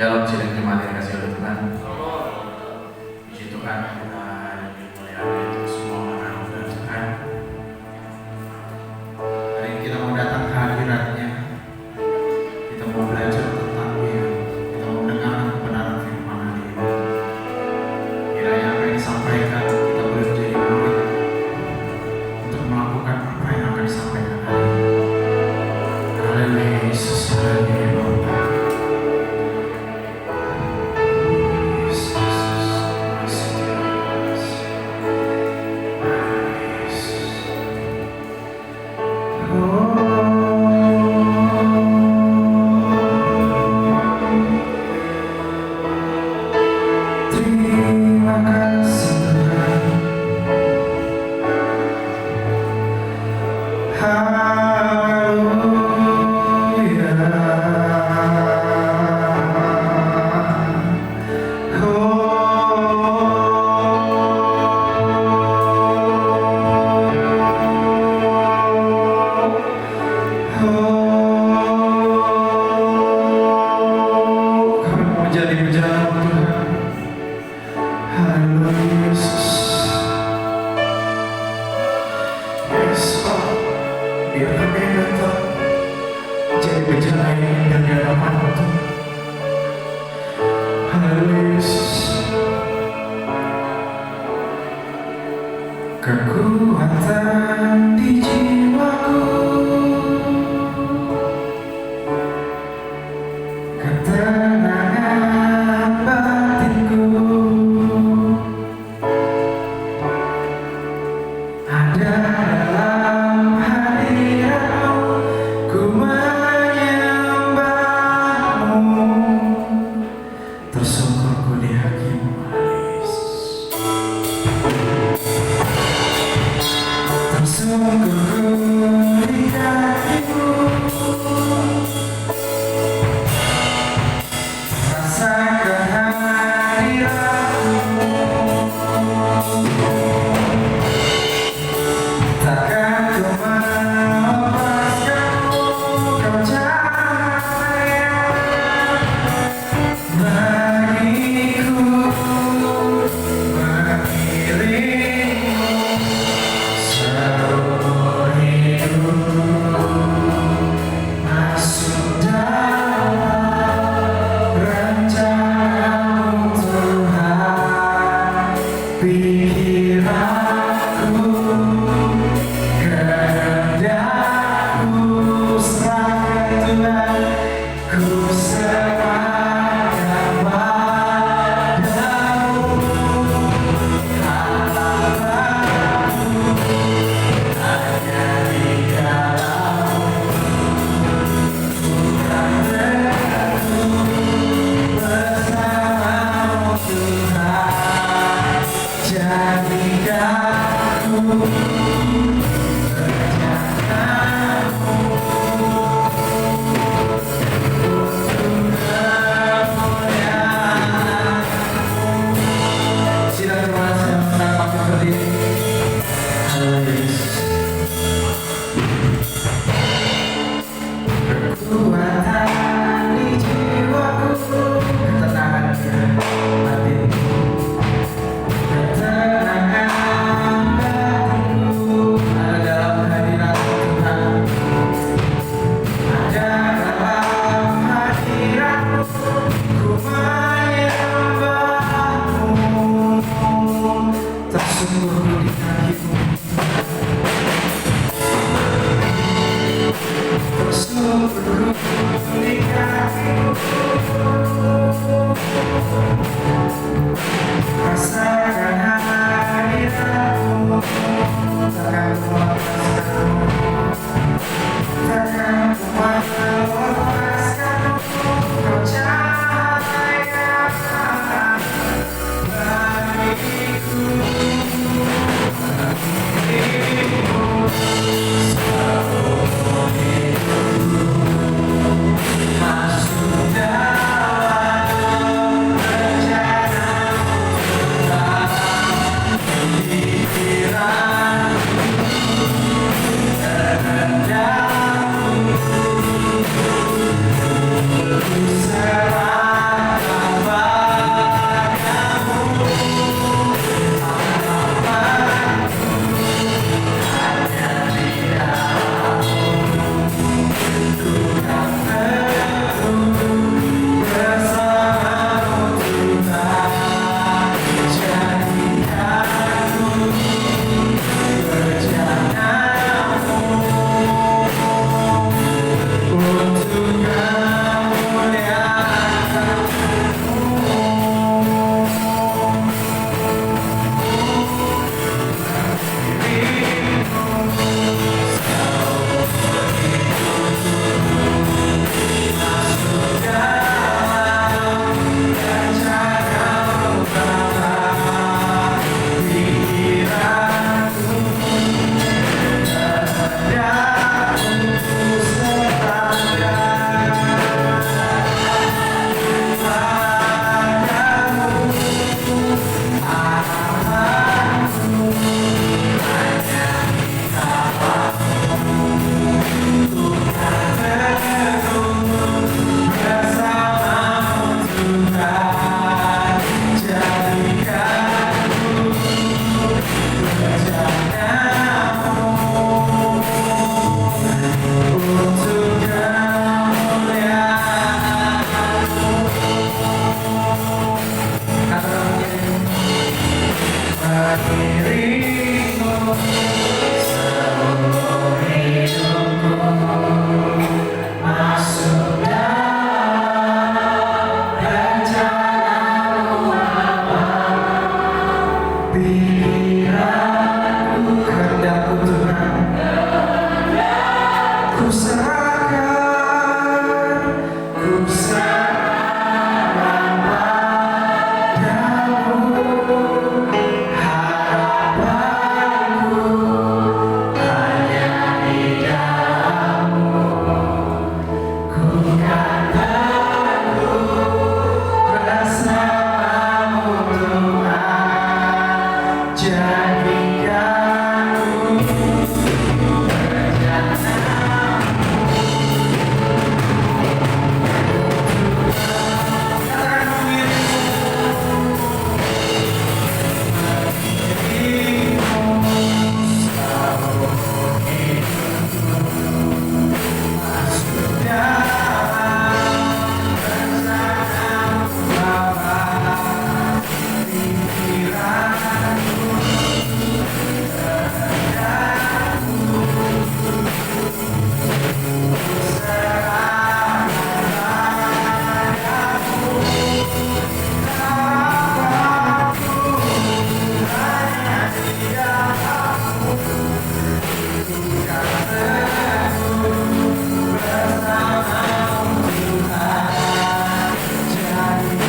Shalom, sidang jemaat yang kasih oleh Tuhan. Puji Tuhan, kita dimuliakan untuk semua anak-anak Tuhan. Hari ini kita mau datang ke hadirat-Nya. Kita mau belajar tentang Dia. Kita mau mendengarkan kebenaran firman hari ini. Kiranya apa yang disampaikan kita boleh menjadi murid untuk melakukan apa yang akan disampaikan hari ini. Haleluya Yesus, haleluya Bapa. Kekuatan di jiwaku, ketenangan batinku, ada dalam hadirat-Mu, ku menyembah-Mu, tersungkur ku di hati. dirimu seumur hidupku, masuk dalam rencanamu apa, pikiranku kehendakku Tuhan, ku serahkan, ku serahkan padamu. Harapanku hanya di dalam-Mu, ku kan teguh bersama-Mu Tuhan. Jadikanku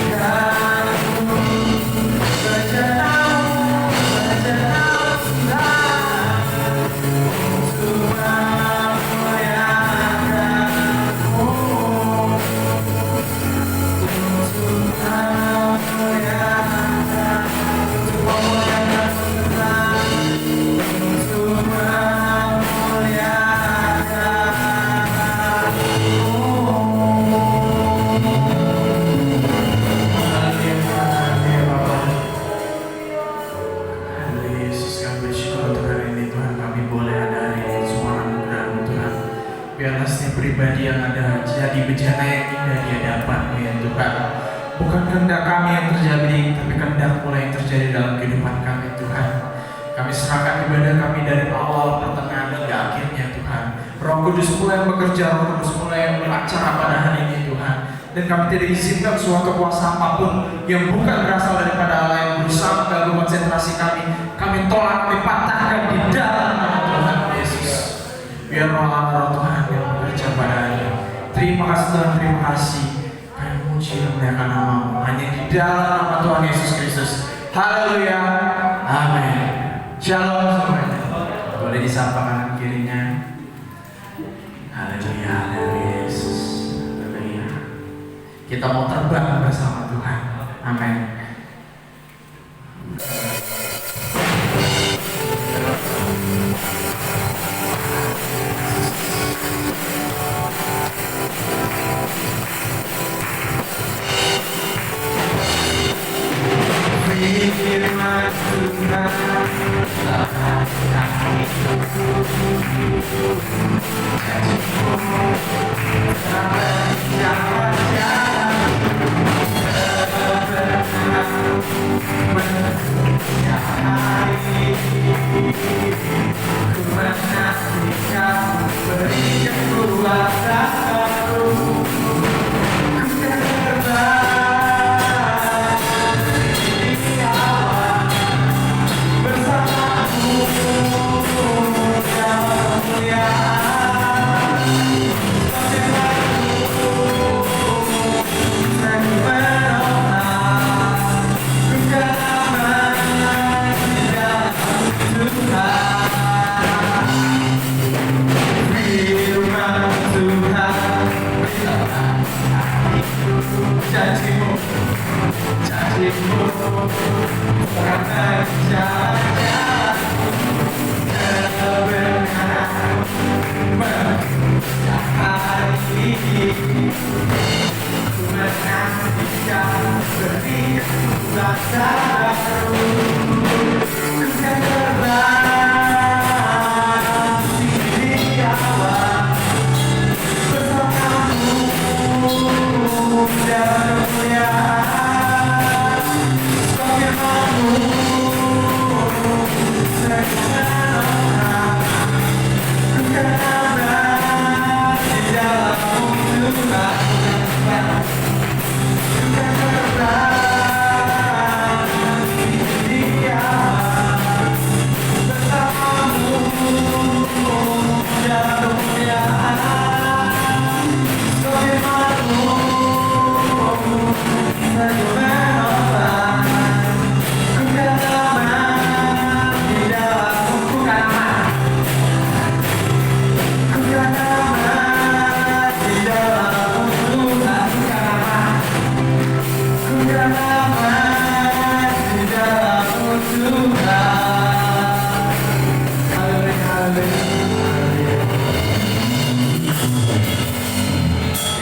biarlah setiap pribadi yang ada jadi bejana yang indah di hadapan-Mu ya Tuhan. Bukan kehendak kami yang terjadi, tapi kehendak pula yang terjadi dalam kehidupan kami Tuhan. Kami serahkan ibadah kami dari awal, pertengahan, hingga akhirnya Tuhan. Roh Kudus pula yang bekerja, Roh Kudus pula yang beracara pada hari ini Tuhan. Dan kami tidak izinkan suatu kuasa apapun yang bukan berasal daripada Allah yang berusaha mengganggu konsentrasi kami. Kami tolak, kami patahkan di dalam nama Tuhan Yesus. Biar roh Allah, roh Tuhan yang bekerja pada hari ini. Terima kasih Tuhan, terima kasih. Kami muji dan memuliakan nama-Mu hanya di dalam nama Tuhan Yesus Kristus. Haleluya, amin. Shalom semuanya. Boleh disapa kanan kirinya. Haleluya, haleluya Yesus. Haleluya. Kita mau terbang bersama Tuhan. Amin. Firman Tuhan telah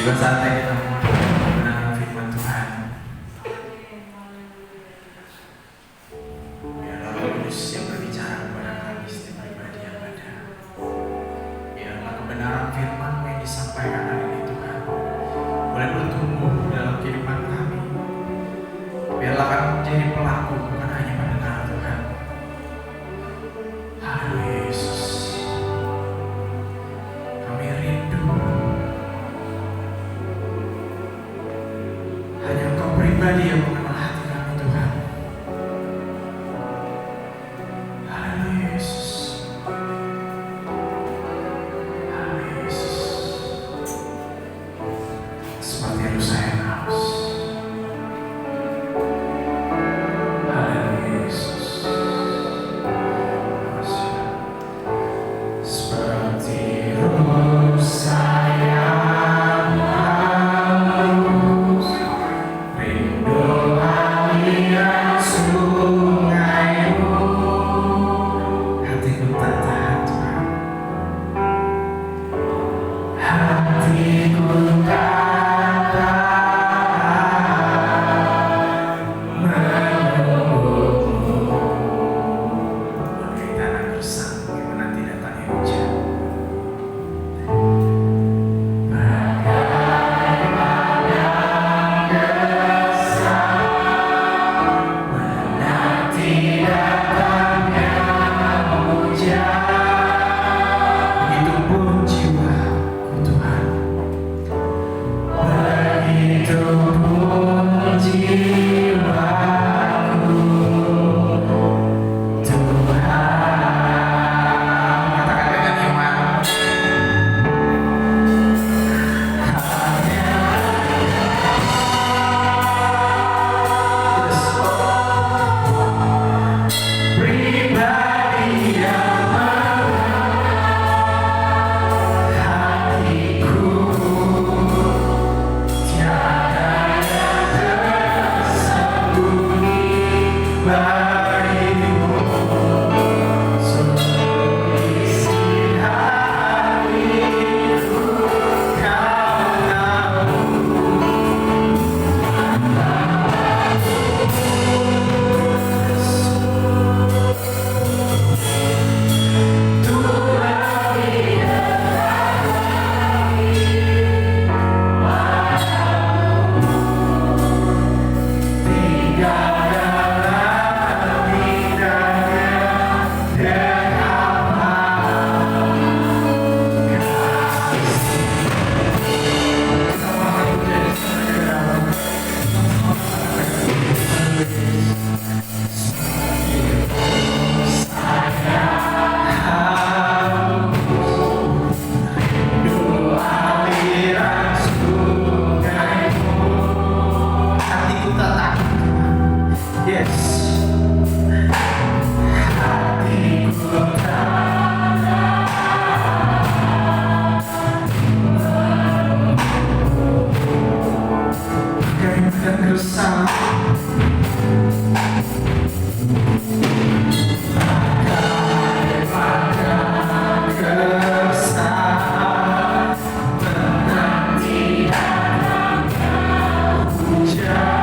Tiba saatnya kita mendengar firman Tuhan. Biarlah Roh Kudus yang berbicara kepada kami setiap pribadi yang ada. Biarlah kebenaran firman-Mu yang disampaikan hari ini Tuhan boleh bertumbuh dalam kehidupan kami. Biarlah kami menjadi pelaku, bukan hanya mendengar Tuhan. Haleluya Yesus. Kami rindu hanya Engkau pribadi yang mengenal hati kami Tuhan. Haleluya Yesus. Haleluya Yesus. Seperti yang saya haus. Haleluya Yesus. Seperti roh saya haus, rindu aliran sungai-Mu. Hatiku tak tahan Tuhan. Hatiku tak tahan menunggu-Mu. Bagai tanah gersang yang menanti datangnya hujan. Menanti datangnya hujan. Begitupun jiwaku Tuhan. Begitupun jiwaku Tuhan. Katakan dengan iman. Pribadi yang hatiku tiada yang tersembunyi bagimu. Seluruh isi hatiku Kau tahu. Hatiku tak takut. Yes. Hatiku tak bagaikan gersang. Bagaikan gersang menanti datangnya hujan.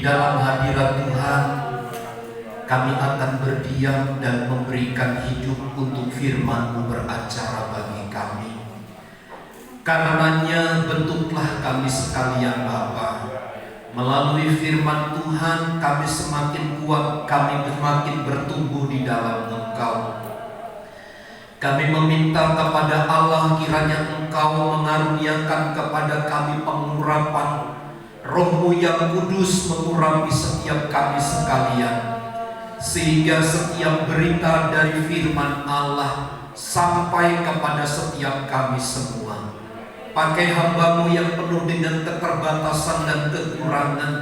Di dalam hadirat Tuhan, kami akan berdiam dan memberikan hidup untuk firman-Mu beracara bagi kami. Karenanya bentuklah kami sekalian Bapa. Melalui firman Tuhan kami semakin kuat, kami semakin bertumbuh di dalam Engkau. Kami meminta kepada Allah kiranya Engkau mengaruniakan kepada kami pengurapan Roh-Mu yang kudus mengurapi setiap kami sekalian, sehingga setiap berita dari firman Allah sampai kepada setiap kami semua. Pakai hamba-Mu yang penuh dengan keterbatasan dan kekurangan,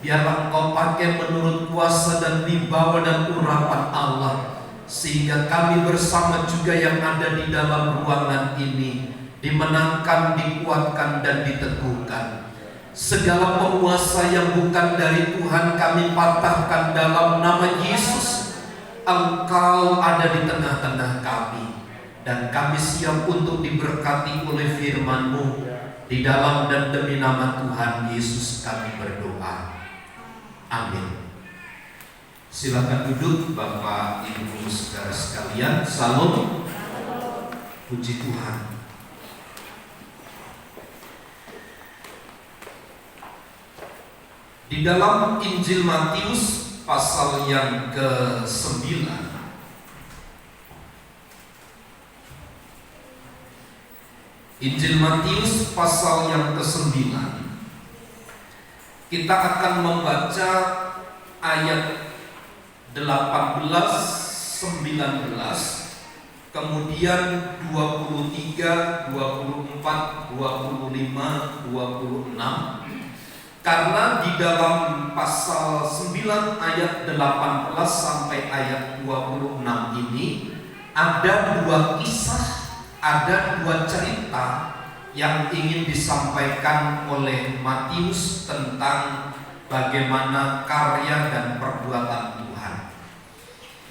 biarlah Engkau pakai menurut kuasa dan wibawa dan urapan Allah, sehingga kami bersama juga yang ada di dalam ruangan ini dimenangkan, dikuatkan, dan diteguhkan. Segala penguasa yang bukan dari Tuhan kami patahkan dalam nama Yesus. Engkau ada di tengah-tengah kami, dan kami siap untuk diberkati oleh firman-Mu. Di dalam dan demi nama Tuhan Yesus kami berdoa. Amin. Silakan duduk Bapak Ibu saudara sekalian. Salam. Puji Tuhan. Di dalam Injil Matius pasal yang ke-9, Injil Matius pasal yang ke-9, kita akan membaca ayat 18, 19, kemudian 23, 24, 25, 26. Karena di dalam pasal 9 ayat 18 sampai ayat 26 ini ada dua kisah, ada dua cerita yang ingin disampaikan oleh Matius tentang bagaimana karya dan perbuatan Tuhan.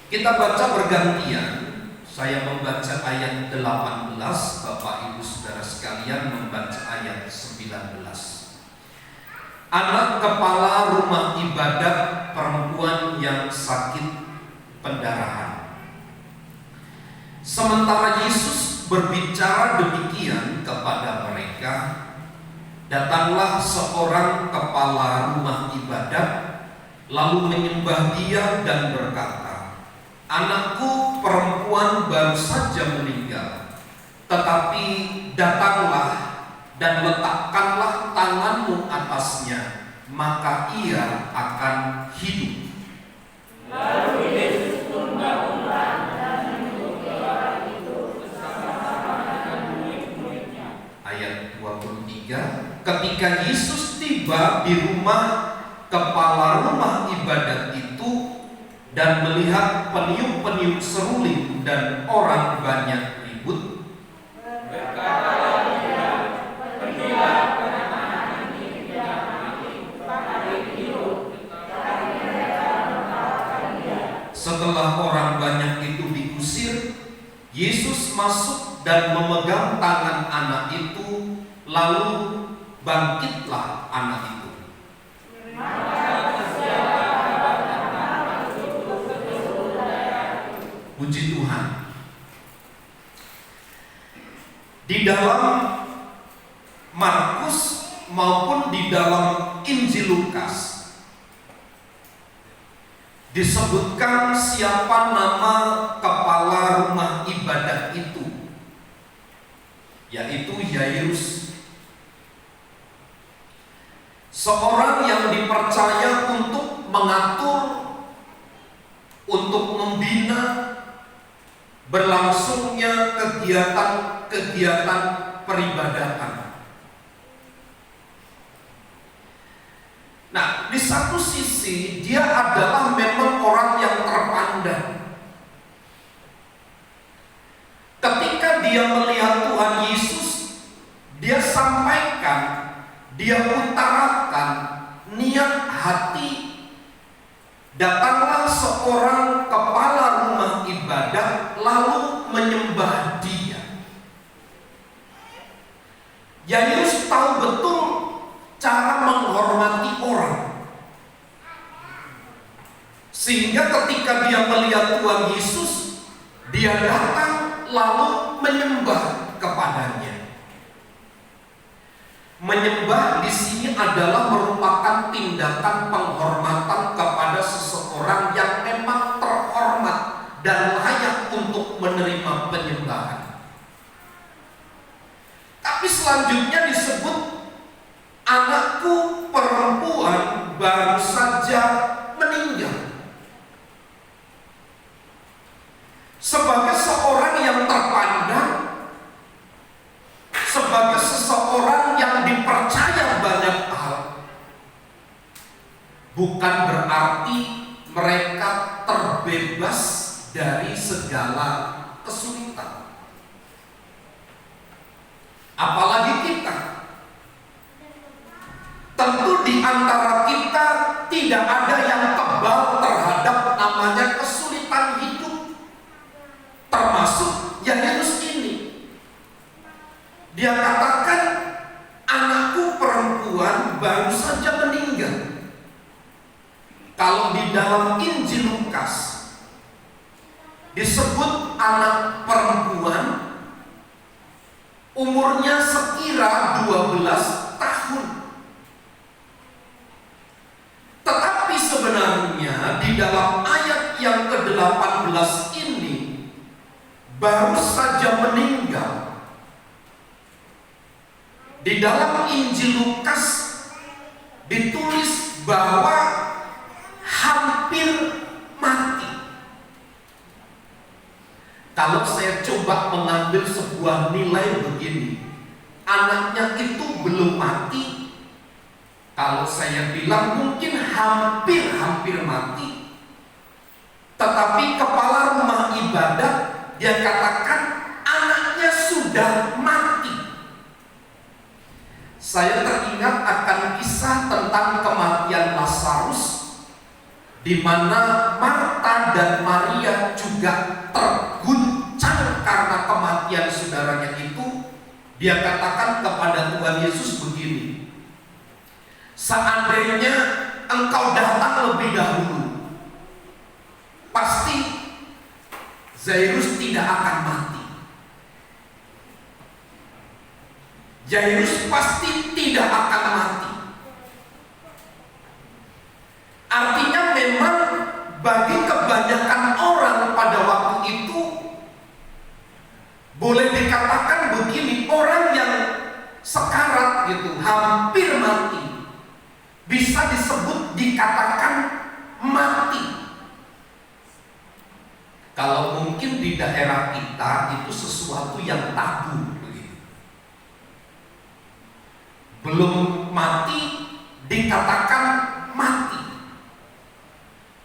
Kita baca bergantian. Saya membaca ayat 18, Bapak Ibu Saudara sekalian membaca ayat 19. Anak kepala rumah ibadat perempuan yang sakit pendarahan. Sementara Yesus berbicara demikian kepada mereka, datanglah seorang kepala rumah ibadat lalu menyembah dia dan berkata, "Anakku perempuan baru saja meninggal, tetapi datanglah dan letakkanlah tanganmu atasnya, maka ia akan hidup." Lalu Yesus pun bangunlah dan mengikuti orang itu bersama-sama dengan murid-muridnya. Ayat 23, ketika Yesus tiba di rumah kepala rumah ibadat itu dan melihat peniup-peniup seruling dan orang banyak ribut, berkatalah dia, "Pergilah ke anak ini tidak mati, tetapi hidup." Tetapi mereka menawarkan dia. Setelah orang banyak itu diusir, Yesus masuk dan memegang tangan anak itu, lalu bangkitlah anak itu. Puji Tuhan. Di dalam Markus maupun di dalam Injil Lukas disebutkan siapa nama kepala rumah ibadat itu, yaitu Yairus, seorang yang dipercaya untuk mengatur, untuk membina berlangsungnya kegiatan peribadatan. Nah, di satu sisi dia adalah memang orang yang terpandang. Ketika dia melihat Tuhan Yesus, dia sampaikan, dia utarakan niat hati. Datanglah seorang kepala rumah ibadat lalu menyembah dia. Yairus tahu betul cara menghormati orang. lalu menyembah kepadanya. Menyembah di sini adalah merupakan tindakan penghormatan kepada seseorang yang memang terhormat dan layak untuk menerima penyembahan. Tapi selanjutnya disebut anakku perempuan baru saja meninggal. Sebagai seorang yang terpandang, sebagai seseorang yang dipercaya banyak hal, bukan berarti mereka terbebas dari segala kesulitan. Apalagi kita. Tentu di antara kita tidak ada yang kebal terhadap namanya kesulitan hidup. Termasuk Yairus ini. Dia katakan, anakku perempuan baru saja meninggal. Kalau di dalam Injil Lukas disebut anak perempuan umurnya sekira 12 tahun. Tetapi sebenarnya di dalam ayat yang ke-18 ini baru saja meninggal. Di dalam Injil Lukas ditulis bahwa hampir mati. Kalau saya coba mengambil sebuah nilai begini, anaknya itu belum mati. Kalau saya bilang mungkin hampir mati. Tetapi kepala rumah ibadah dia katakan anaknya sudah mati. Saya teringat akan kisah tentang kematian Lazarus, di mana Marta dan Maria juga terguncang karena kematian saudaranya itu. Dia katakan kepada Tuhan Yesus begini, seandainya engkau datang lebih dahulu, pasti Yairus tidak akan mati. Yairus pasti tidak akan mati. Artinya memang bagi kebanyakan orang pada waktu itu, boleh dikatakan begini, orang yang sekarat gitu, hampir mati, bisa disebut dikatakan mati. Kalau mungkin di daerah kita itu sesuatu yang tabu begitu. Belum mati dikatakan mati.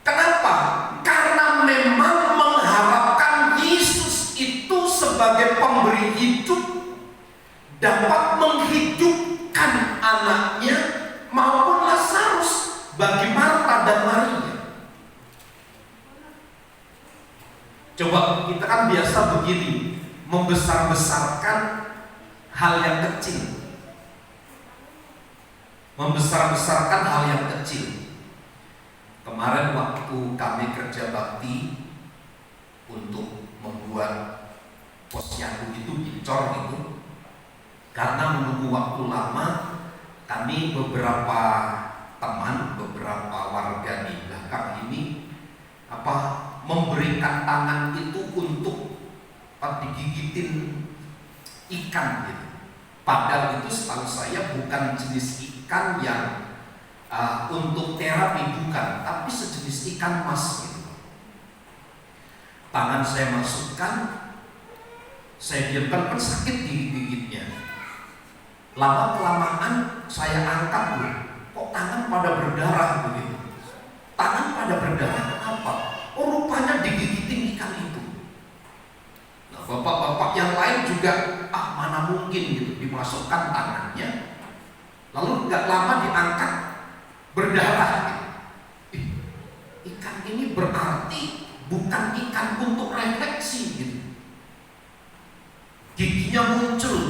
Kenapa? Karena memang mengharapkan Yesus itu sebagai pemberi hidup dapat menghidupkan anaknya maupun Lazarus bagi Marta dan Maria. Coba kita kan biasa begini, membesar-besarkan hal yang kecil. Membesar-besarkan hal yang kecil. Kemarin waktu kami kerja bakti untuk membuat posyandu itu dicor itu, karena menunggu waktu lama, kami beberapa teman, beberapa warga di belakang ini memberikan tangan itu untuk digigitin ikan gitu. Padahal itu setahu saya bukan jenis ikan yang untuk terapi, bukan, tapi sejenis ikan mas gitu. Tangan saya masukkan, saya diamkan, kan sakit gigit-gigitnya. Lama kelamaan saya angkat, kok tangan pada berdarah begitu. Tangan pada berdarah, kenapa? Oh, rupanya digigitin ikan itu. Nah, bapak-bapak yang lain juga, mana mungkin gitu, dimasukkan tangannya, lalu nggak lama diangkat, berdarah gitu. Ikan ini berarti bukan ikan untuk refleksi gitu. Giginya muncul.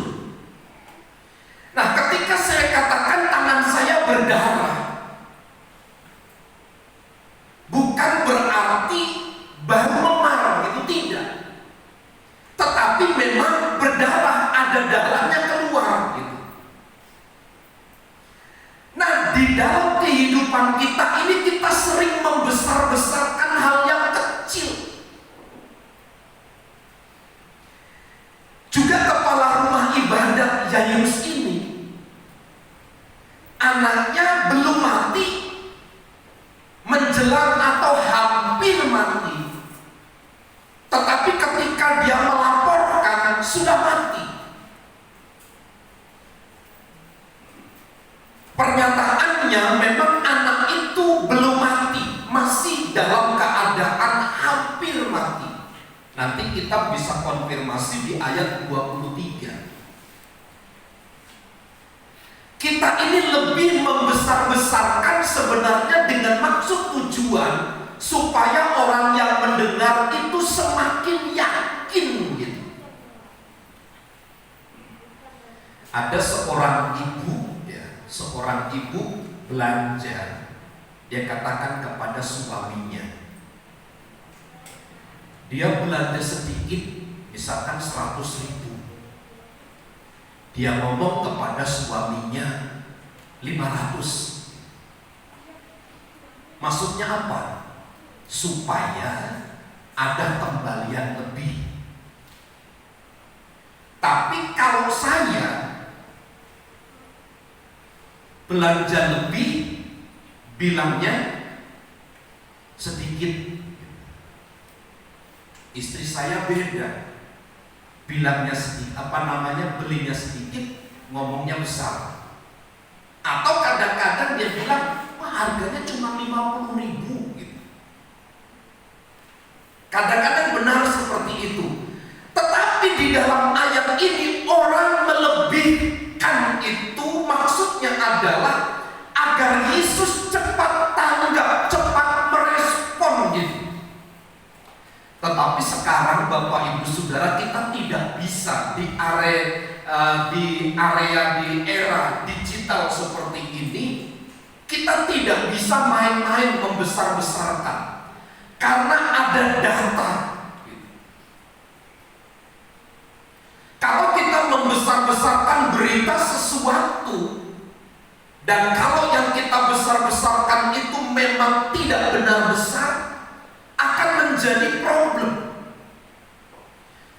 Nah, ketika saya katakan tangan saya berdarah, bukan berarti baru memar, itu tidak. Tetapi sudah mati. Pernyataannya memang anak itu belum mati, masih dalam keadaan hampir mati. Nanti kita bisa konfirmasi di ayat 23. Kita ini lebih membesar-besarkan sebenarnya dengan maksud tujuan supaya orang yang mendengar itu semakin yakin gitu. Ada seorang ibu belanja. Dia katakan kepada suaminya, dia belanja sedikit, misalkan 100.000. Dia ngomong kepada suaminya 500. Maksudnya apa? Supaya ada kembalian lebih. Tapi kalau saya belanja lebih, bilangnya sedikit. Istri saya beda, bilangnya sedikit, belinya sedikit, ngomongnya besar. Atau kadang-kadang dia bilang, harganya cuma 50.000 gitu. Kadang-kadang benar seperti itu. Tetapi di dalam ayat ini orang melebihkan itu, maksudnya adalah agar Yesus cepat tanggap, cepat merespon gitu. Tetapi sekarang Bapak Ibu Saudara, kita tidak bisa di era digital seperti ini, kita tidak bisa main-main membesar-besarkan karena ada data. Kalau kita membesar-besarkan berita sesuatu, dan kalau yang kita besar-besarkan itu memang tidak benar besar, akan menjadi problem.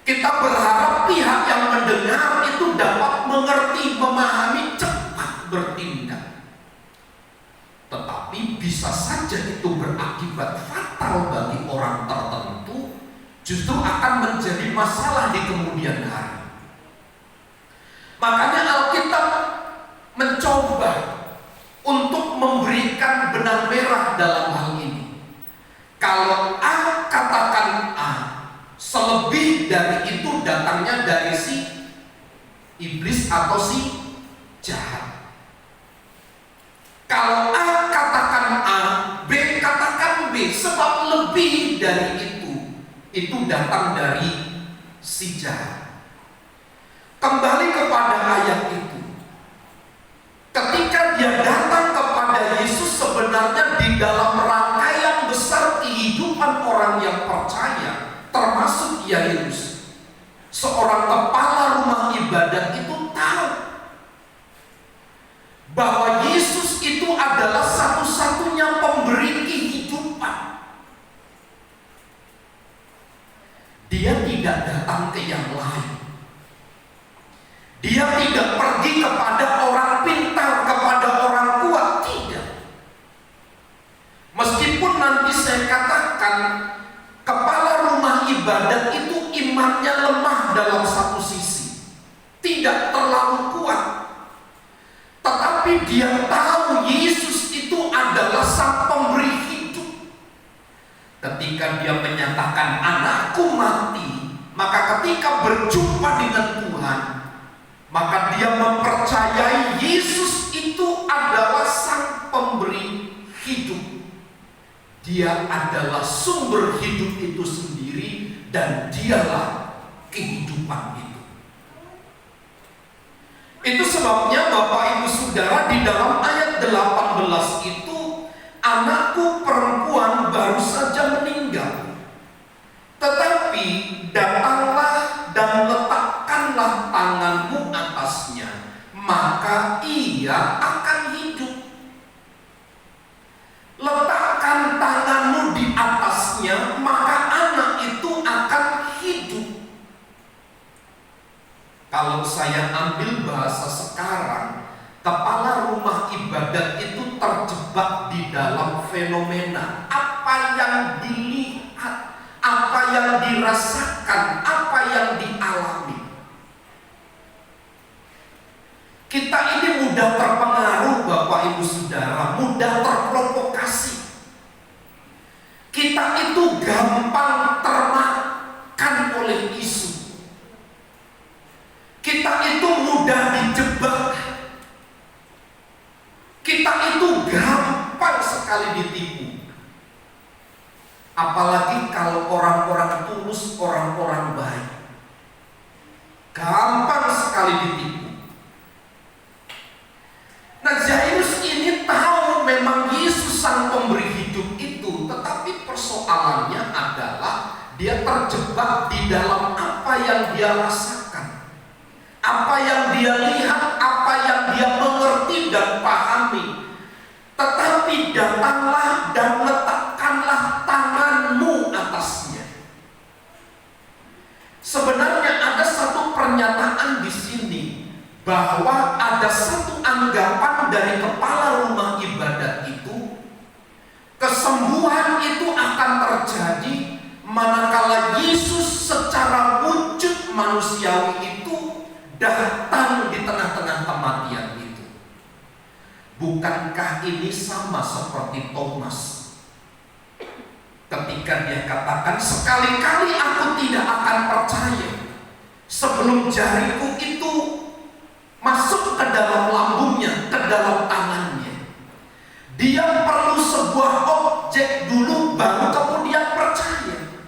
Kita berharap pihak yang mendengar itu dapat mengerti, memahami, cepat bertindak. Tetapi bisa saja itu berakibat fatal bagi orang tertentu, justru akan menjadi masalah di kemudian hari. Makanya Alkitab mencoba untuk memberikan benang merah dalam hal ini. Kalau A katakan A, selebih dari itu datangnya dari si iblis atau si jahat. Kalau A katakan A, B katakan B, sebab lebih dari itu datang dari si jahat. Kembali kepada ayat itu. Ketika dia datang kepada Yesus, sebenarnya di dalam rangkaian besar kehidupan orang yang percaya, termasuk Yairus, seorang kepala rumah ibadat itu tahu bahwa Yesus itu adalah satu-satunya pemberi kehidupan. Dia tidak datang ke yang lain. Dia tidak pergi kepada orang pintar, kepada orang kuat, tidak. Meskipun nanti saya katakan kepala rumah ibadat itu imannya lemah dalam satu sisi, tidak terlalu kuat, tetapi dia tahu Yesus itu adalah sang pemberi hidup. Ketika dia menyatakan anakku mati, maka ketika berjumpa dengan Tuhan, maka dia mempercayai Yesus itu adalah sang pemberi hidup. Dia adalah sumber hidup itu sendiri, dan dialah kehidupan itu. Itu sebabnya Bapak Ibu Saudara, di dalam ayat 18 itu, anakku perempuan baru saja meninggal, tetapi datanglah dan letakkanlah tanganmu atasnya, maka ia akan hidup. Letakkan tanganmu di atasnya, maka anak itu akan hidup. Kalau saya ambil bahasa sekarang, kepala rumah ibadat itu terjebak di dalam fenomena apa yang dilihat, apa yang dirasakan, apa yang dialami. gampang sekali ditipu. Nah, Jairus ini tahu memang Yesus sang pemberi hidup itu, tetapi persoalannya adalah dia terjebak di dalam apa yang dia rasakan, apa yang dia lihat, apa yang dia mengerti dan pahami. Tetapi datanglah dan letakkanlah tanganmu atasnya. Sebenarnya ada satu pernyataan di sini bahwa ada satu anggapan dari kepala rumah ibadat itu, kesembuhan itu akan terjadi manakala Yesus secara wujud manusiawi itu datang di tengah-tengah kematian itu. Bukankah ini sama seperti Thomas ketika dia katakan, sekali-kali aku tidak akan percaya sebelum jariku itu masuk ke dalam lambungnya, ke dalam tangannya. Dia perlu sebuah objek dulu baru kemudian percaya.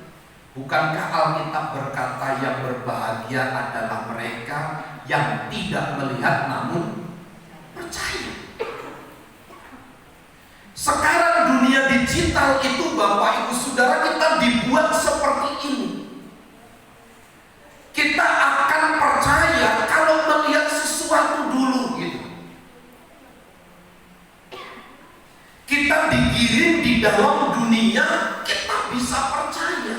Bukankah Alkitab berkata yang berbahagia adalah mereka yang tidak melihat namun percaya? Sekarang dunia digital itu, Bapak Ibu Saudara, kita dibuat seperti ini. Kita akan percaya kalau melihat sesuatu dulu gitu. Kita digiring di dalam dunia, kita bisa percaya.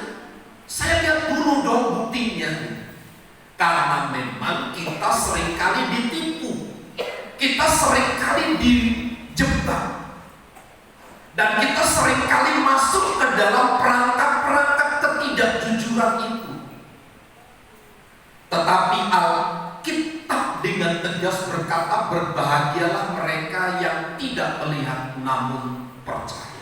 Saya lihat dulu dong buktinya. Karena memang kita seringkali ditipu, kita seringkali dijebak, dan kita seringkali masuk ke dalam perangkap-perangkap ketidakjujuran itu. Tetapi Alkitab dengan tegas berkata, berbahagialah mereka yang tidak melihat namun percaya.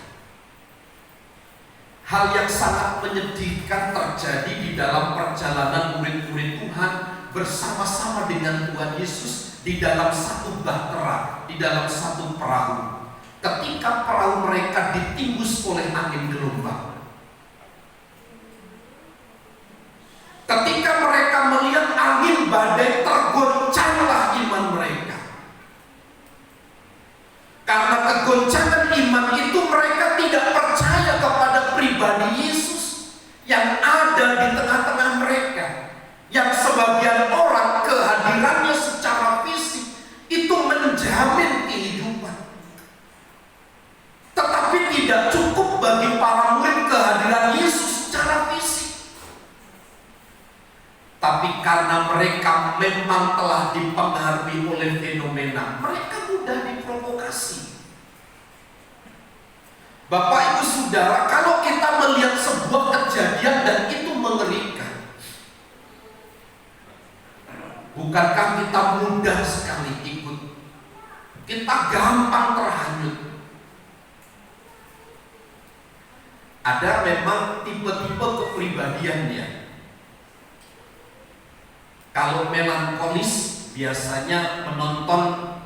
Hal yang sangat menyedihkan terjadi di dalam perjalanan murid-murid Tuhan bersama-sama dengan Tuhan Yesus di dalam satu bahtera, di dalam satu perahu. Ketika perahu mereka ditimbus oleh angin gelombang, ketika mereka melihat angin badai, tergoncanglah iman mereka. Karena kegoncangan iman itu, mereka tidak percaya kepada pribadi Yesus yang ada di tengah-tengah mereka, yang sebagian orang kehadirannya secara fisik itu menjamin kehidupan. Tetapi tidak cukup bagi para murid kehadiran Yesus secara fisik. Tapi karena mereka memang telah dipengaruhi oleh fenomena, mereka mudah diprovokasi. Bapak Ibu Saudara, kalau kita melihat sebuah kejadian dan itu mengerikan, bukankah kita mudah sekali ikut? Kita gampang terhanyut. Ada memang tipe-tipe kepribadiannya. Kalau melankolis biasanya menonton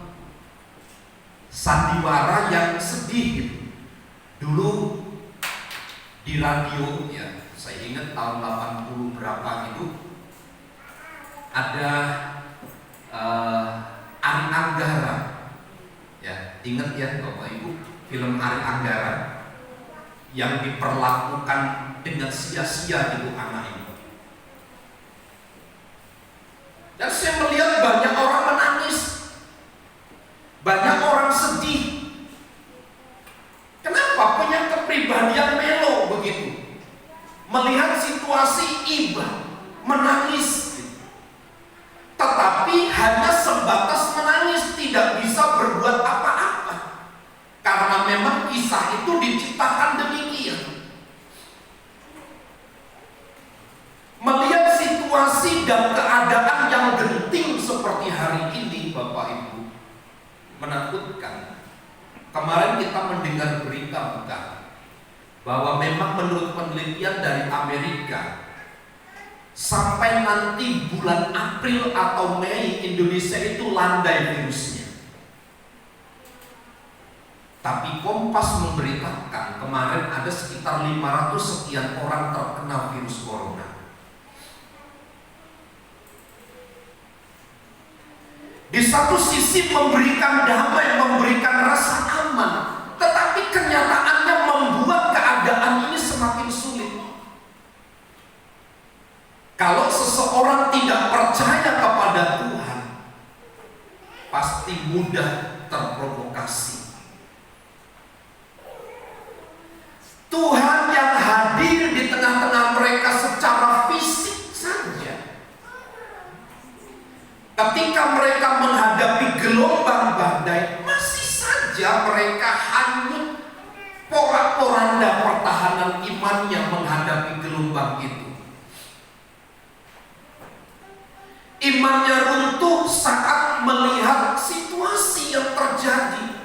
sandiwara yang sedih gitu. Dulu di radio ya, saya ingat tahun 80 berapa itu ada Ari Anggara. Ya, ingat ya Bapak Ibu, film Ari Anggara yang diperlakukan dengan sia-sia itu anak ini. Dan saya melihat banyak orang menangis, banyak orang sedih. Kenapa? Punya kepribadian melo begitu. Melihat situasi iba, menangis. Tetapi hanya sebatas menangis, tidak bisa berbuat apa-apa. Karena memang kisah itu diciptakan demikian. Melihat situasi dan keadaan yang genting seperti hari ini, Bapak Ibu, menakutkan. Kemarin kita mendengar berita bukan, bahwa memang menurut penelitian dari Amerika, sampai nanti bulan April atau Mei Indonesia itu landai virusnya. Tapi Kompas memberitakan kemarin ada sekitar 500 sekian orang terkena virus corona. Di satu sisi memberikan damai, memberikan rasa aman, tetapi kenyataannya membuat keadaan ini semakin sulit. Kalau seseorang tidak percaya kepada Tuhan, pasti mudah terprovokasi. Tuhan yang hadir di tengah-tengah mereka secara fisik saja, ketika mereka menghadapi gelombang badai, masih saja mereka hanyut porak-poranda pertahanan imannya menghadapi gelombang itu. Imannya runtuh saat melihat situasi yang terjadi.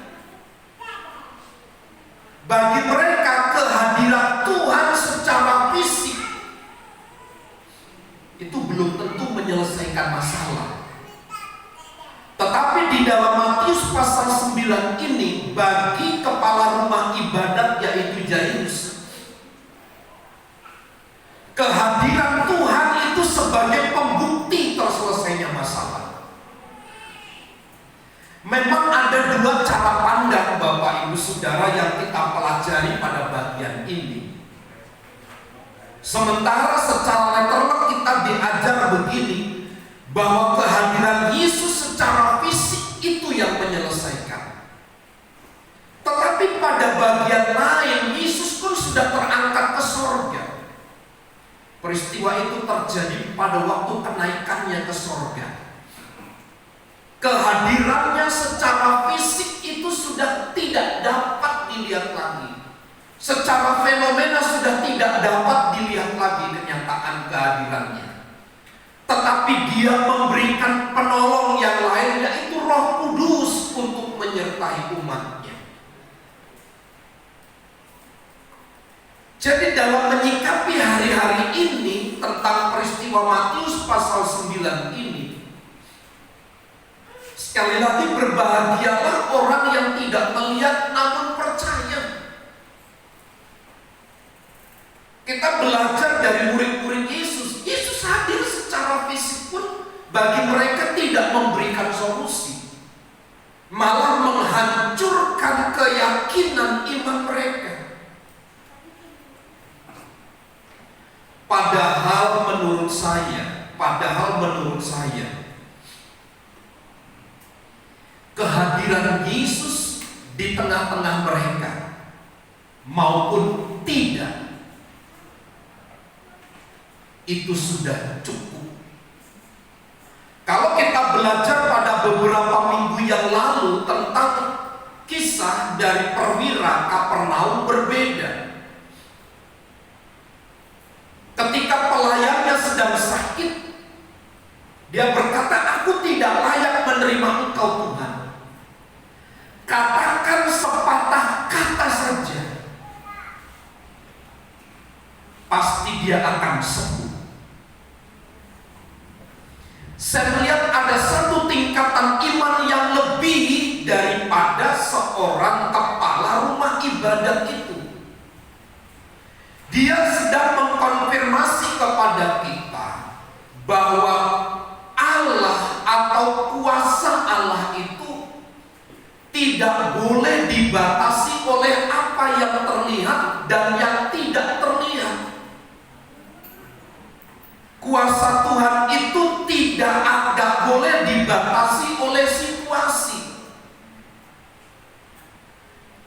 Bagi mereka kehadiran Tuhan secara fisik itu belum tentu menyelesaikan masalah. Tetapi di dalam Matius pasal 9 ini, bagi kepala rumah ibadat yaitu Jairus, kehadiran Tuhan itu sebagai pembukti terselesainya masalah. Memang ada dua cara pandang Bapak Ibu Saudara yang kita pelajari pada bagian ini. Sementara secara literal kita diajar begini, bahwa kehadiran Yesus secara fisik itu yang menyelesaikan. Tetapi pada bagian lain, Yesus pun sudah terangkat ke surga. Peristiwa itu terjadi pada waktu kenaikannya ke surga. Kehadirannya secara fisik itu sudah tidak dapat dilihat lagi. Secara fenomena sudah tidak dapat dilihat lagi kenyataan kehadirannya. Tetapi dia memberikan penolong yang lain, yaitu Roh Kudus untuk menyertai umatnya. Jadi dalam menyikapi hari-hari ini tentang peristiwa Matius pasal 9 ini, sekali lagi berbahagialah orang yang tidak melihat namun percaya. Kita belajar dari murid-murid Yesus. Yesus hadir secara fisik pun bagi mereka tidak memberikan solusi, malah menghancurkan keyakinan iman mereka. Padahal menurut saya, kehadiran Yesus di tengah-tengah mereka maupun tidak, itu sudah cukup. Kalau kita belajar pada beberapa minggu yang lalu tentang kisah dari perwira Kapernaum berbeda. Ketika pelayannya sedang sakit, dia berkata, "Aku tidak layak menerima Engkau Tuhan. Katakan sepatah kata saja, pasti dia akan sembuh." Saya melihat ada satu tingkatan iman yang lebih daripada seorang kepala rumah ibadat itu. Dia sedang mengkonfirmasi kepada kita bahwa Allah atau kuasa Allah itu tidak boleh dibatasi oleh apa yang terlihat dan yang tidak terlihat. Kuasa Tuhan itu tidak boleh dibatasi oleh situasi.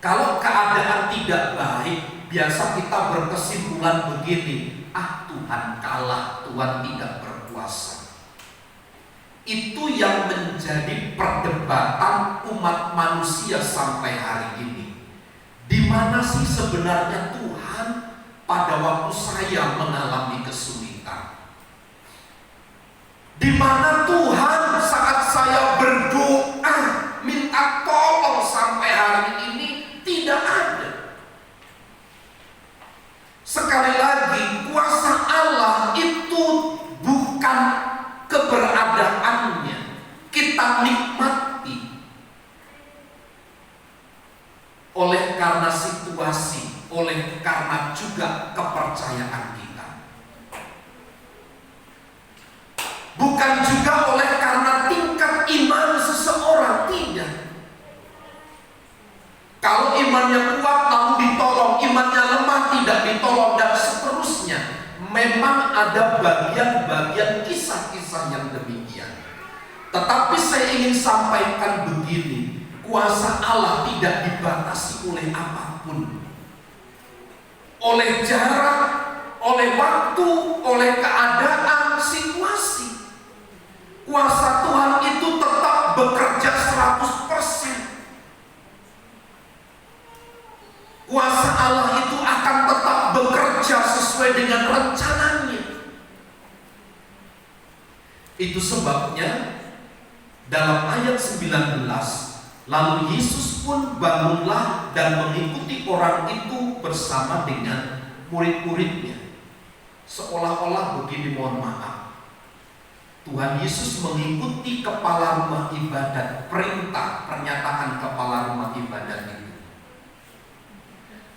Kalau keadaan tidak baik, biasa kita berkesimpulan begini, Tuhan kalah, Tuhan tidak berkuasa. Itu yang menjadi perdebatan umat manusia sampai hari ini. Di mana sih sebenarnya Tuhan pada waktu saya mengalami kesulitan? Di mana Tuhan saat saya berdoa minta tolong sampai hari ini? Tidak ada. Sekali lagi, kuasa Allah itu bukan keberadaannya kita nikmati oleh karena situasi, oleh karena juga kepercayaan kita. Bukan juga oleh karena tingkat iman seseorang. ada bagian-bagian kisah-kisah yang demikian. Tetapi saya ingin sampaikan begini, kuasa Allah tidak dibatasi oleh apapun. Oleh jarak, oleh waktu, oleh keadaan, situasi. Kuasa Tuhan itu tetap bekerja 100%. Kuasa Allah itu akan tetap bekerja sesuai dengan rencananya. Itu sebabnya dalam ayat 19, lalu Yesus pun bangunlah dan mengikuti orang itu bersama dengan murid-muridnya. Seolah-olah begini, mohon maaf, Tuhan Yesus mengikuti kepala rumah ibadat, perintah pernyataan kepala rumah ibadat itu.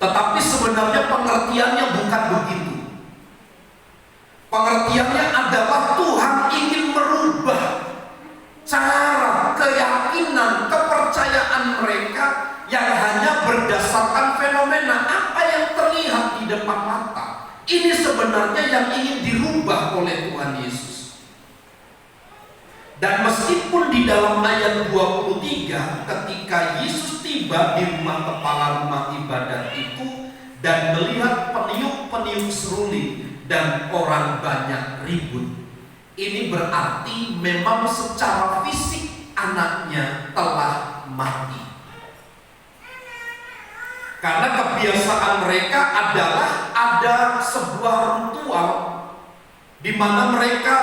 Tetapi sebenarnya pengertiannya bukan begitu. Pengertiannya adalah Tuhan ingin merubah cara, keyakinan, kepercayaan mereka yang hanya berdasarkan fenomena apa yang terlihat di depan mata. Ini sebenarnya yang ingin dirubah oleh Tuhan Yesus. Dan meskipun di dalam ayat 23 ketika Yesus tiba di rumah kepala rumah ibadat itu dan melihat peniup-peniup seruling dan orang banyak ribut, ini berarti memang secara fisik anaknya telah mati. Karena kebiasaan mereka adalah ada sebuah ritual di mana mereka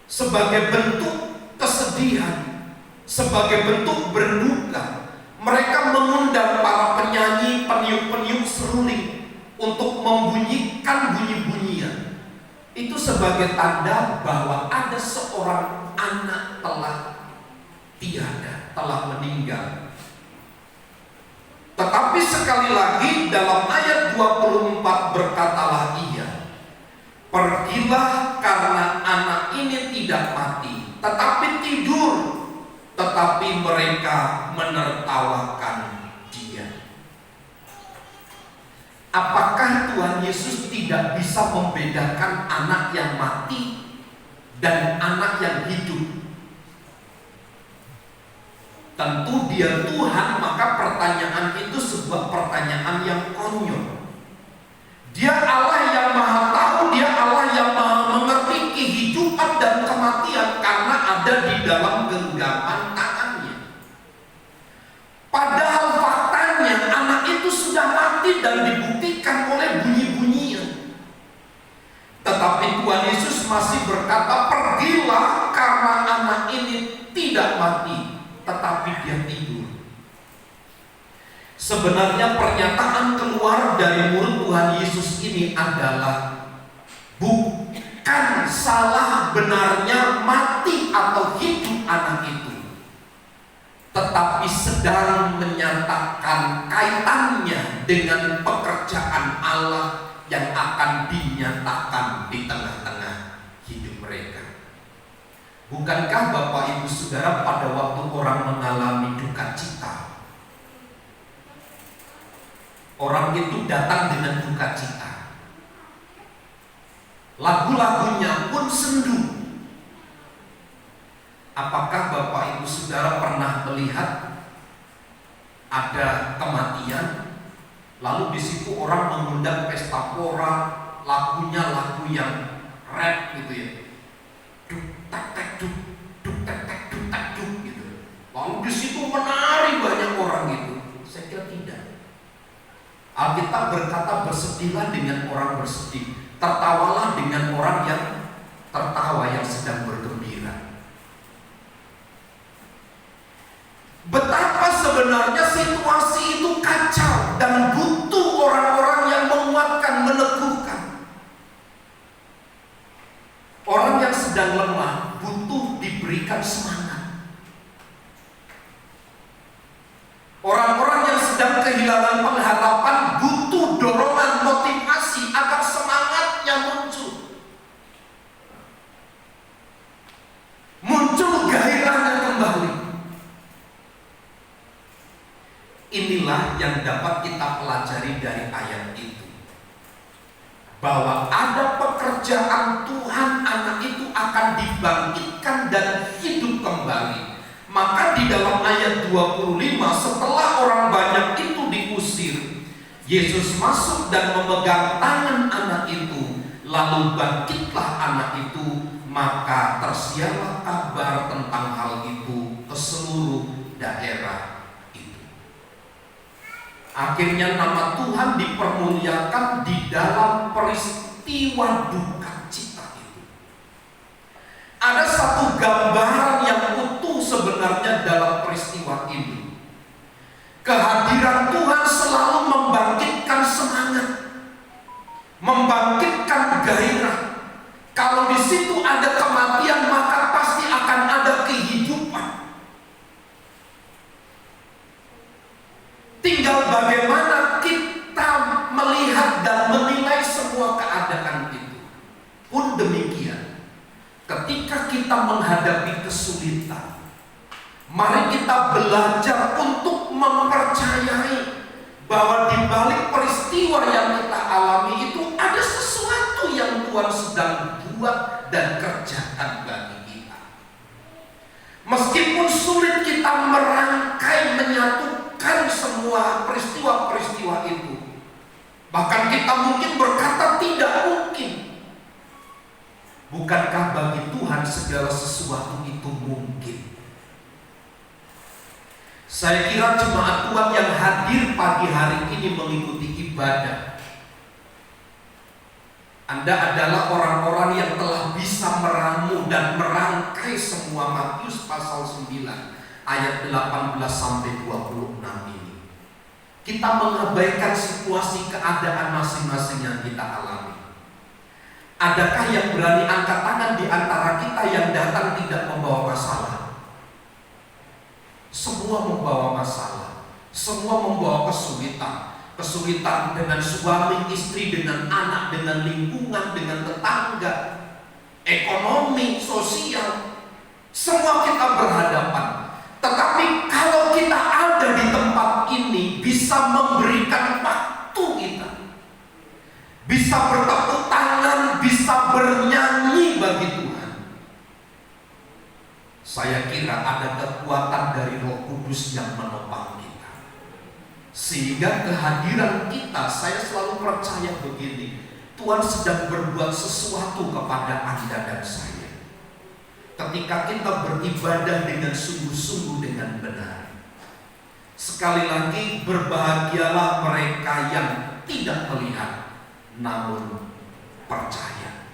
sebagai bentuk kesedihan, sebagai bentuk berduka, mereka mengundang para penyanyi, peniup-peniup seruling untuk membunyikan bunyi-bunyian. Itu sebagai tanda bahwa ada seorang anak telah tiada, telah meninggal. Tetapi sekali lagi dalam ayat 24 berkatalah ia, pergilah karena anak ini tidak mati, tetapi tidur. Tetapi mereka menertawakan dia. Apakah Tuhan Yesus tidak bisa membedakan anak yang mati dan anak yang hidup? Tentu dia Tuhan, maka pertanyaan itu sebuah pertanyaan yang konyol. Dia Allah yang maha tahu, dia Allah yang maha mengerti kehidupan dan kematian karena ada di dalam genggaman tangannya. Padahal faktanya anak itu sudah mati dan dibuktikan oleh bunyi-bunyian. Tetapi Tuhan Yesus masih berkata, pergilah karena anak ini tidak mati, tetapi dia tidur. Sebenarnya pernyataan keluar dari mulut Tuhan Yesus ini adalah bukan salah benarnya mati atau hidup anak itu, tetapi sedang menyatakan kaitannya dengan pekerjaan Allah yang akan dinyatakan di tengah-tengah hidup mereka. Bukankah Bapak Ibu Saudara pada waktu orang mengalami duka cita, orang itu datang dengan duka cita, lagu-lagunya pun sendu. Apakah Bapak Ibu Saudara pernah melihat ada kematian, lalu di situ orang mengundang pesta pora, lagunya lagu yang rap gitu ya, duk tak tak duk, duk tak tak duk tak duk gitu. Lalu di situ menari banyak orang gitu. Saya kira tidak. Alkitab berkata, bersedihlah dengan orang bersedih, tertawalah dengan orang yang tertawa, yang sedang bergembira. Betapa sebenarnya situasi itu kacau dan butuh orang-orang yang menguatkan, meneguhkan. Orang yang sedang lemah butuh diberikan semangat. Orang-orang yang sedang kehilangan pengharapan butuh dorongan, motivasi agar semangatnya muncul. Muncul gairahnya kembali. Inilah yang dapat kita pelajari dari ayat itu, bahwa ada pekerjaan pekerjaan Tuhan, anak itu akan dibangkitkan dan hidup kembali. Maka di dalam ayat 25, setelah orang banyak itu diusir, Yesus masuk dan memegang tangan anak itu, lalu bangkitlah anak itu. Maka tersiarlah kabar tentang hal itu ke seluruh daerah itu. Akhirnya nama Tuhan dipermuliakan di dalam peristiwa duka cita itu. Ada satu gambaran yang utuh sebenarnya dalam peristiwa ini. Kehadiran Tuhan selalu membangkitkan semangat, membangkitkan gairah. Kalau di situ ada kematian, maka pasti akan ada kehidupan. Tinggal bagaimana kita melihat dan menilai semua keadaan itu. Pun demikian, ketika kita menghadapi kesulitan, mari kita belajar untuk mempercayai bahwa di balik peristiwa yang kita alami itu ada sesuatu yang Tuhan sedang buat dan kerjakan bagi kita. Meskipun sulit kita merangkai, menyatukan semua peristiwa-peristiwa itu, bahkan kita mungkin berkata tidak mungkin. Bukankah bagi Tuhan segala sesuatu itu mungkin? Saya kira jemaat Tuhan yang hadir pagi hari ini mengikuti ibadah, Anda adalah orang-orang yang telah bisa meramu dan merangkai semua Matius pasal 9 ayat 18 sampai 26 ini. Kita mengabaikan situasi keadaan masing-masing yang kita alami. Adakah yang berani angkat tangan di antara kita yang datang tidak membawa masalah? Semua membawa masalah, semua membawa kesulitan. Kesulitan dengan suami, istri, dengan anak, dengan lingkungan, dengan tetangga, ekonomi, sosial. Semua kita berhadapan. Tetapi kalau kita ada di tempat ini, bisa memberikan waktu kita, bisa bertepuk tangan, bisa bernyanyi bagi Tuhan. Saya kira ada kekuatan dari Roh Kudus yang menopang kita. Sehingga kehadiran kita, saya selalu percaya begini, Tuhan sedang berbuat sesuatu kepada Anda dan saya. Ketika kita beribadah dengan sungguh-sungguh dengan benar. Sekali lagi, berbahagialah mereka yang tidak melihat namun percaya.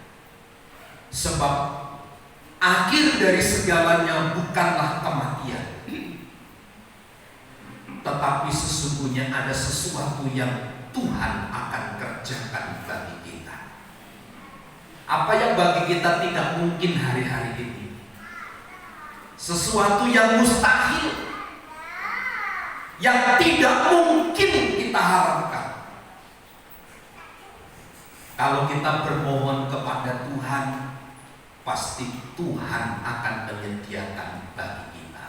Sebab akhir dari segalanya bukanlah kematian, tetapi sesungguhnya ada sesuatu yang Tuhan akan kerjakan bagi kita. Apa yang bagi kita tidak mungkin hari-hari ini? Sesuatu yang mustahil, yang tidak mungkin kita harapkan. Kalau kita bermohon kepada Tuhan, pasti Tuhan akan menyediakan bagi kita.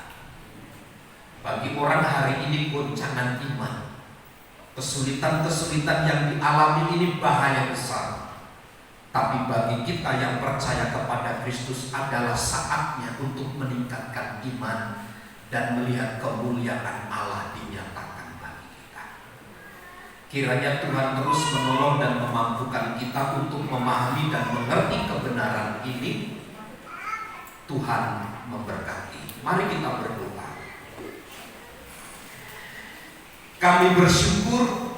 Bagi orang hari ini goncangan iman, kesulitan-kesulitan yang dialami ini bahaya besar. Tapi bagi kita yang percaya kepada Kristus adalah saatnya untuk meningkatkan iman dan melihat kemuliaan Allah dinyatakan bagi kita. Kiranya Tuhan terus menolong dan memampukan kita untuk memahami dan mengerti kebenaran ini. Tuhan memberkati. Mari kita berdoa. Kami bersyukur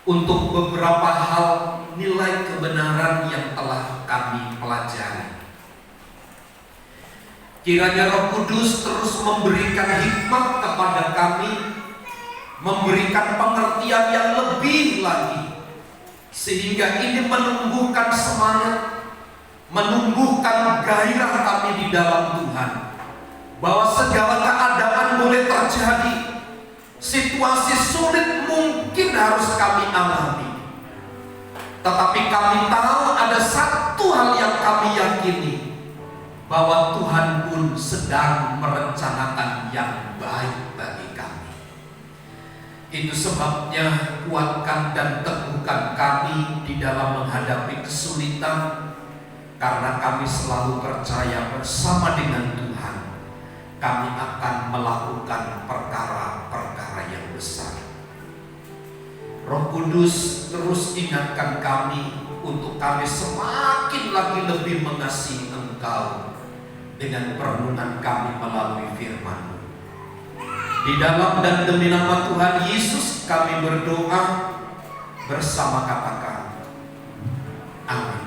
untuk beberapa hal nilai kebenaran yang telah kami pelajari. Kiranya Roh Kudus terus memberikan hikmat kepada kami, memberikan pengertian yang lebih lagi, sehingga ini menumbuhkan semangat, menumbuhkan gairah kami di dalam Tuhan, bahwa segala keadaan boleh terjadi. Situasi sulit mungkin harus kami alami, tetapi kami tahu ada satu hal yang kami yakini, bahwa Tuhan pun sedang merencanakan yang baik bagi kami. Itu sebabnya kuatkan dan teguhkan kami di dalam menghadapi kesulitan, karena kami selalu percaya bersama dengan Tuhan kami akan melakukan perkara-perkara yang besar. Roh Kudus terus ingatkan kami untuk kami semakin lagi lebih mengasihi Engkau dengan perenungan kami melalui firman-Mu. Di dalam dan demi nama Tuhan Yesus kami berdoa bersama, katakan amin.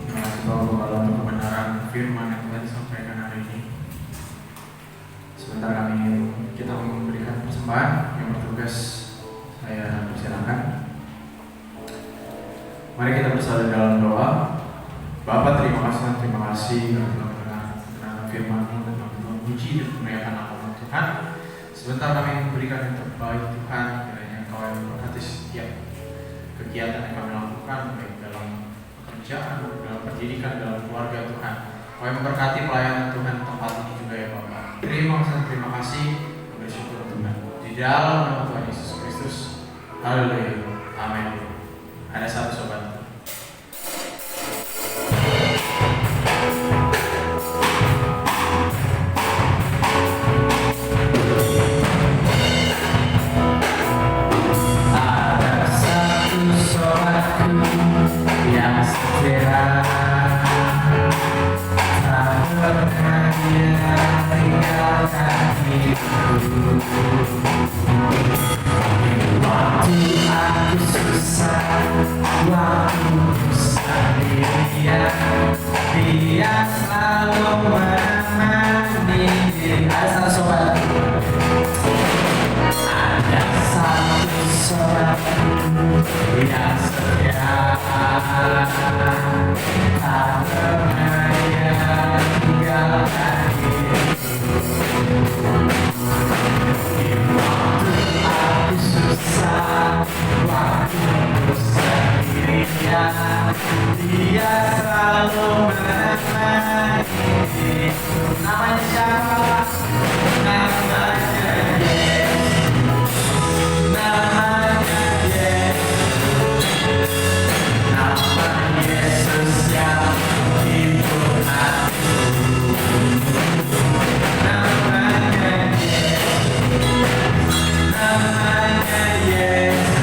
Terima kasih Bapak untuk kebenaran firman yang Tuhan disampaikan hari ini. Sebentar kita memberikan persembahan. Yang bertugas saya persilakan. Mari kita bersatu dalam doa. Bapa, terima kasih karena firman-Mu, dan kami Tuhan puji dan memuliakan nama Tuhan. Sebentar kami memberikan yang terbaik Tuhan, kiranya Engkau yang memberkati setiap kegiatan yang kami lakukan, baik dalam pekerjaan, dalam pendidikan, dalam keluarga Tuhan. Kau yang memberkati pelayanan Tuhan tempat ini juga ya Bapak. Terima kasih, bersyukur Tuhan. Di dalam nama Tuhan Yesus Kristus. Haleluya. Amin. Ada satu sobat. Dia selalu menemani. Ada satu sobat. Ada satu sobat yang setia, tak pernah ia tinggalkan hidupku. Di waktu aku susah, waktu aku sendirian, Dia selalu menemani. Namanya siapa? Namanya Yesus. Namanya Yesus. Nama Yesus yang menghibur hatiku. Namanya Yesus. Namanya Yesus.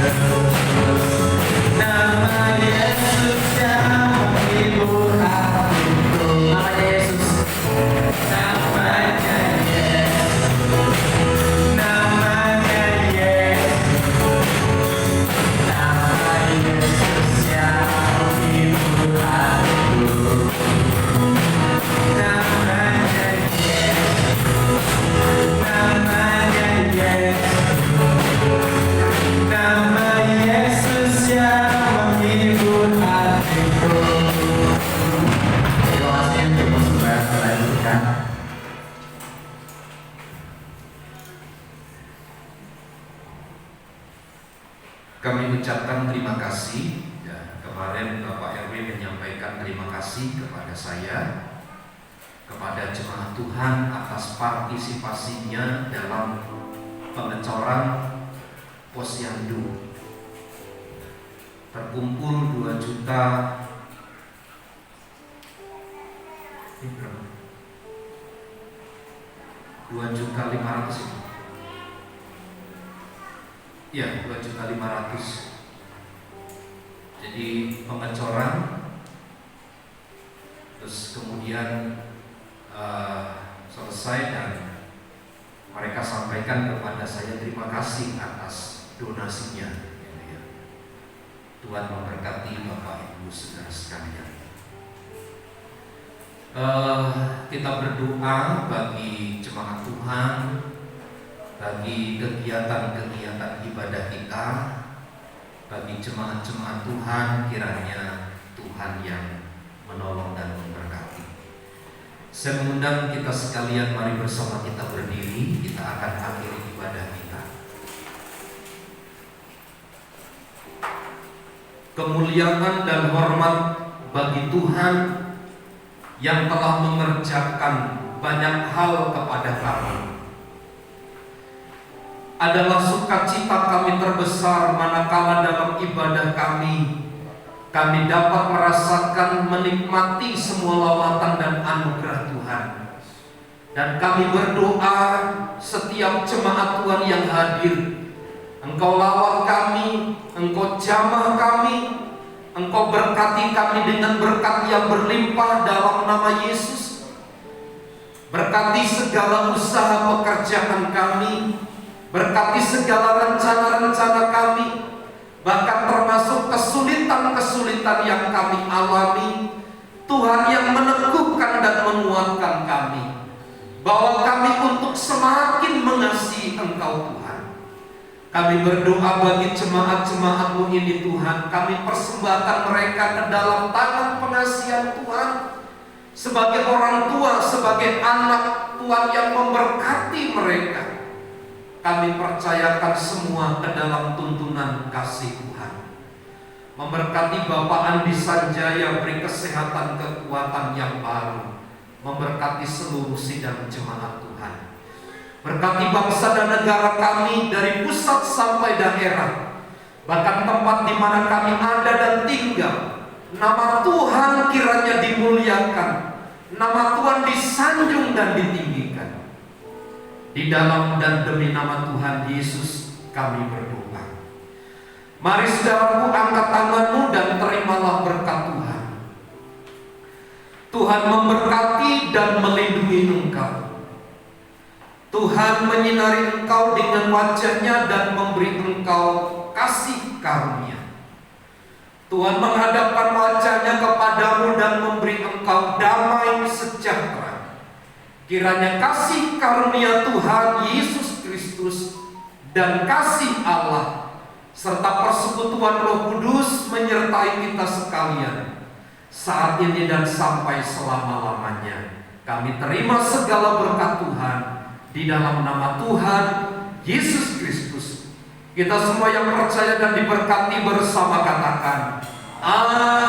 Nama Yesus yang menghibur hatiku. Namanya Yesus. Namanya Yesus. Namanya Yesus. Nama Yesus yang menghibur hatiku. Namanya Yesus. Namanya Yesus. Nama Yesus yang menghibur hatiku. Terima kasih untuk persembahan melanjutkan. Kami ucapkan terima kasih. Ya, kemarin Bapak RW menyampaikan terima kasih kepada saya, kepada jemaat Tuhan atas partisipasinya dalam pengecoran posyandu. Terkumpul 2 juta 2.500.000 itu. Ya, 2.500.000. Jadi pengecoran, terus kemudian selesai dan mereka sampaikan kepada saya terima kasih atas donasinya. Tuhan memberkati Bapak Ibu saudara sekalian. Kita berdoa bagi jemaat Tuhan, bagi kegiatan-kegiatan ibadah kita, bagi jemaat-jemaat Tuhan, kiranya Tuhan yang menolong dan memberkati. Saya mengundang kita sekalian, mari bersama kita berdiri, kita akan akhiri ibadah kita. Kemuliaan dan hormat bagi Tuhan yang telah mengerjakan banyak hal kepada kami. Adalah sukacita kami terbesar manakala dalam ibadah kami dapat merasakan menikmati semua lawatan dan anugerah Tuhan. Dan kami berdoa setiap jemaat Tuhan yang hadir, Engkau lawat kami, Engkau jamah kami, Engkau berkati kami dengan berkat yang berlimpah dalam nama Yesus. Berkati segala usaha pekerjaan kami, berkati segala rencana-rencana kami, bahkan termasuk kesulitan-kesulitan yang kami alami. Tuhan yang meneguhkan dan menguatkan kami, bahwa kami untuk semakin mengasihi Engkau Tuhan. Kami berdoa bagi jemaat-jemaat-Mu ini Tuhan, kami persembahkan mereka ke dalam tangan pengasihan Tuhan, sebagai orang tua, sebagai anak Tuhan yang memberkati mereka. Kami percayakan semua ke dalam tuntunan kasih Tuhan. Memberkati Bapak Andi Sanjaya, beri kesehatan, kekuatan yang baru. Memberkati seluruh sidang jemaat Tuhan. Berkati bangsa dan negara kami dari pusat sampai daerah, bahkan tempat di mana kami ada dan tinggal. Nama Tuhan kiranya dimuliakan, nama Tuhan disanjung dan ditinggikan. Di dalam dan demi nama Tuhan Yesus kami berdoa. Mari saudaraku, angkat tanganmu dan terimalah berkat Tuhan. Tuhan memberkati dan melindungi engkau. Tuhan menyinari engkau dengan wajah-Nya dan memberi engkau kasih karunia. Tuhan menghadapkan wajah-Nya kepadamu dan memberi engkau damai sejahtera. Kiranya kasih karunia Tuhan Yesus Kristus dan kasih Allah serta persekutuan Roh Kudus menyertai kita sekalian saat ini dan sampai selama-lamanya. Kami terima segala berkat Tuhan di dalam nama Tuhan Yesus Kristus. Kita semua yang percaya dan diberkati bersama katakan amin.